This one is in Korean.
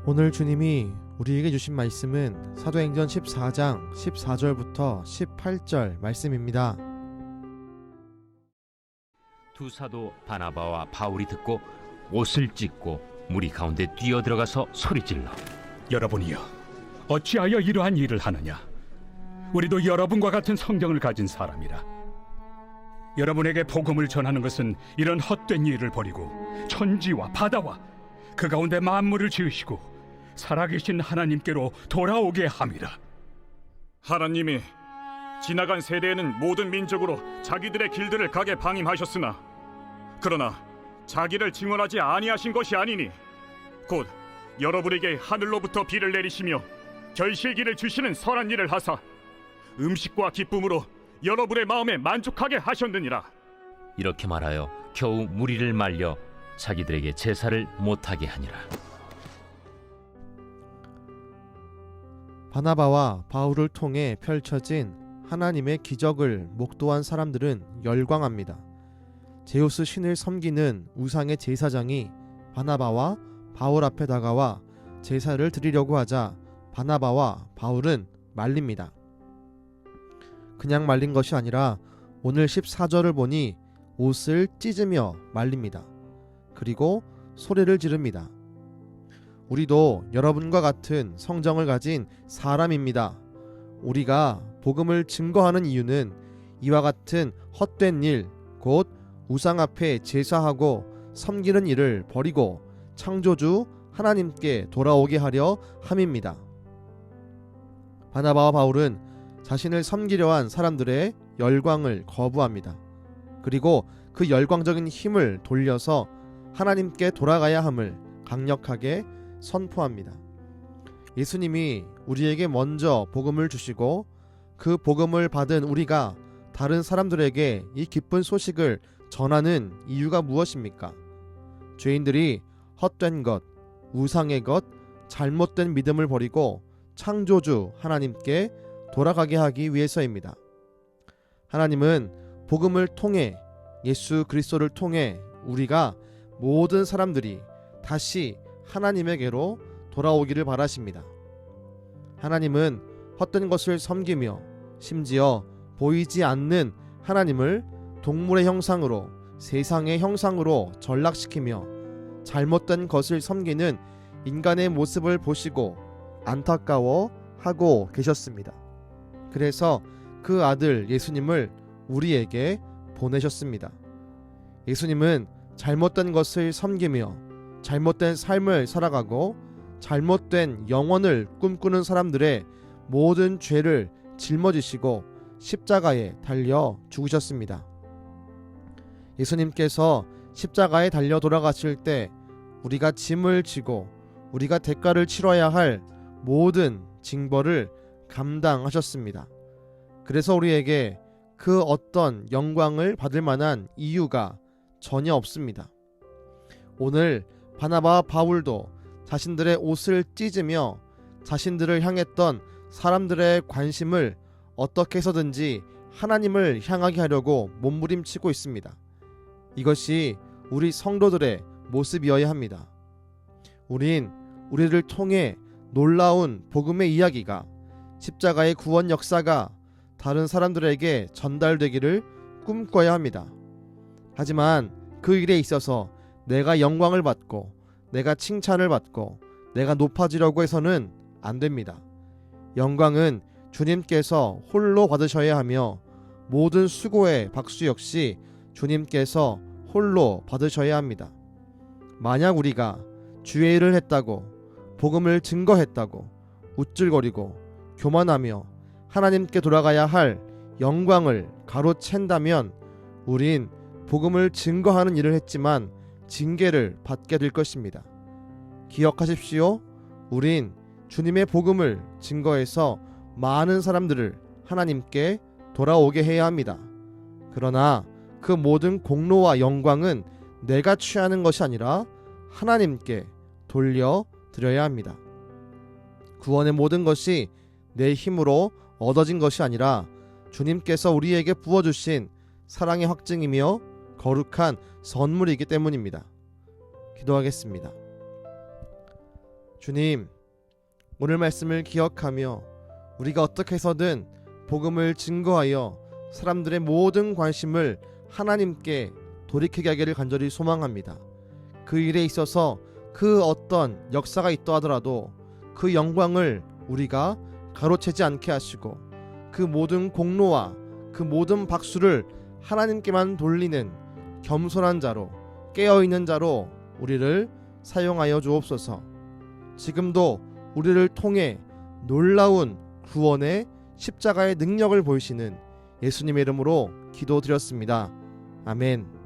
오늘 주님이 우리에게 주신 말씀은 사도행전 14장 14절부터 18절 말씀입니다. 두 사도 바나바와 바울이 듣고 옷을 찢고 무리 가운데 뛰어들어가서 소리질러 여러분이여, 어찌하여 이러한 일을 하느냐? 우리도 여러분과 같은 성경을 가진 사람이라. 여러분에게 복음을 전하는 것은 이런 헛된 일을 버리고 천지와 바다와 그 가운데 만물을 지으시고 살아계신 하나님께로 돌아오게 함이라. 하나님이 지나간 세대에는 모든 민족으로 자기들의 길들을 가게 방임하셨으나 그러나 자기를 증언하지 아니하신 것이 아니니 곧 여러분에게 하늘로부터 비를 내리시며 결실기를 주시는 선한 일을 하사 음식과 기쁨으로 여러분의 마음에 만족하게 하셨느니라. 이렇게 말하여 겨우 무리를 말려 자기들에게 제사를 못하게 하니라. 바나바와 바울을 통해 펼쳐진 하나님의 기적을 목도한 사람들은 열광합니다. 제우스 신을 섬기는 우상의 제사장이 바나바와 바울 앞에 다가와 제사를 드리려고 하자 바나바와 바울은 말립니다. 그냥 말린 것이 아니라 오늘 14절을 보니 옷을 찢으며 말립니다. 그리고 소리를 지릅니다. 우리도 여러분과 같은 성정을 가진 사람입니다. 우리가 복음을 증거하는 이유는 이와 같은 헛된 일, 곧 우상 앞에 제사하고 섬기는 일을 버리고 창조주 하나님께 돌아오게 하려 함입니다. 바나바와 바울은 자신을 섬기려 한 사람들의 열광을 거부합니다. 그리고 그 열광적인 힘을 돌려서 하나님께 돌아가야 함을 강력하게 선포합니다. 예수님이 우리에게 먼저 복음을 주시고 그 복음을 받은 우리가 다른 사람들에게 이 기쁜 소식을 전하는 이유가 무엇입니까? 죄인들이 헛된 것, 우상의 것, 잘못된 믿음을 버리고 창조주 하나님께 돌아가게 하기 위해서입니다. 하나님은 복음을 통해 예수 그리스도를 통해 우리가 모든 사람들이 다시 하나님에게로 돌아오기를 바라십니다. 하나님은 헛된 것을 섬기며 심지어 보이지 않는 하나님을 동물의 형상으로 세상의 형상으로 전락시키며 잘못된 것을 섬기는 인간의 모습을 보시고 안타까워하고 계셨습니다. 그래서 그 아들 예수님을 우리에게 보내셨습니다. 예수님은 잘못된 것을 섬기며 잘못된 삶을 살아가고 잘못된 영혼을 꿈꾸는 사람들의 모든 죄를 짊어지시고 십자가에 달려 죽으셨습니다. 예수님께서 십자가에 달려 돌아가실 때 우리가 짐을 지고 우리가 대가를 치러야 할 모든 징벌을 감당하셨습니다. 그래서 우리에게 그 어떤 영광을 받을 만한 이유가 전혀 없습니다. 오늘 바나바와 바울도 자신들의 옷을 찢으며 자신들을 향했던 사람들의 관심을 어떻게 해서든지 하나님을 향하게 하려고 몸부림치고 있습니다. 이것이 우리 성도들의 모습이어야 합니다. 우린 우리를 통해 놀라운 복음의 이야기가 십자가의 구원 역사가 다른 사람들에게 전달되기를 꿈꿔야 합니다. 하지만 그 일에 있어서 내가 영광을 받고 내가 칭찬을 받고 내가 높아지려고 해서는 안 됩니다. 영광은 주님께서 홀로 받으셔야 하며 모든 수고의 박수 역시 주님께서 홀로 받으셔야 합니다. 만약 우리가 주의 일을 했다고 복음을 증거했다고 우쭐거리고 교만하며 하나님께 돌아가야 할 영광을 가로챈다면 우린 복음을 증거하는 일을 했지만 징계를 받게 될 것입니다. 기억하십시오. 우린 주님의 복음을 증거해서 많은 사람들을 하나님께 돌아오게 해야 합니다. 그러나 그 모든 공로와 영광은 내가 취하는 것이 아니라 하나님께 돌려드려야 합니다. 구원의 모든 것이 내 힘으로 얻어진 것이 아니라 주님께서 우리에게 부어주신 사랑의 확증이며 거룩한 선물이기 때문입니다. 기도하겠습니다. 주님, 오늘 말씀을 기억하며 우리가 어떻게 해서든 복음을 증거하여 사람들의 모든 관심을 하나님께 돌이키게 하기를 간절히 소망합니다. 그 일에 있어서 그 어떤 역사가 있다 하더라도 그 영광을 우리가 가로채지 않게 하시고 그 모든 공로와 그 모든 박수를 하나님께만 돌리는 겸손한 자로, 깨어있는 자로 우리를 사용하여 주옵소서. 지금도 우리를 통해 놀라운 구원의 십자가의 능력을 보이시는 예수님의 이름으로 기도드렸습니다. 아멘.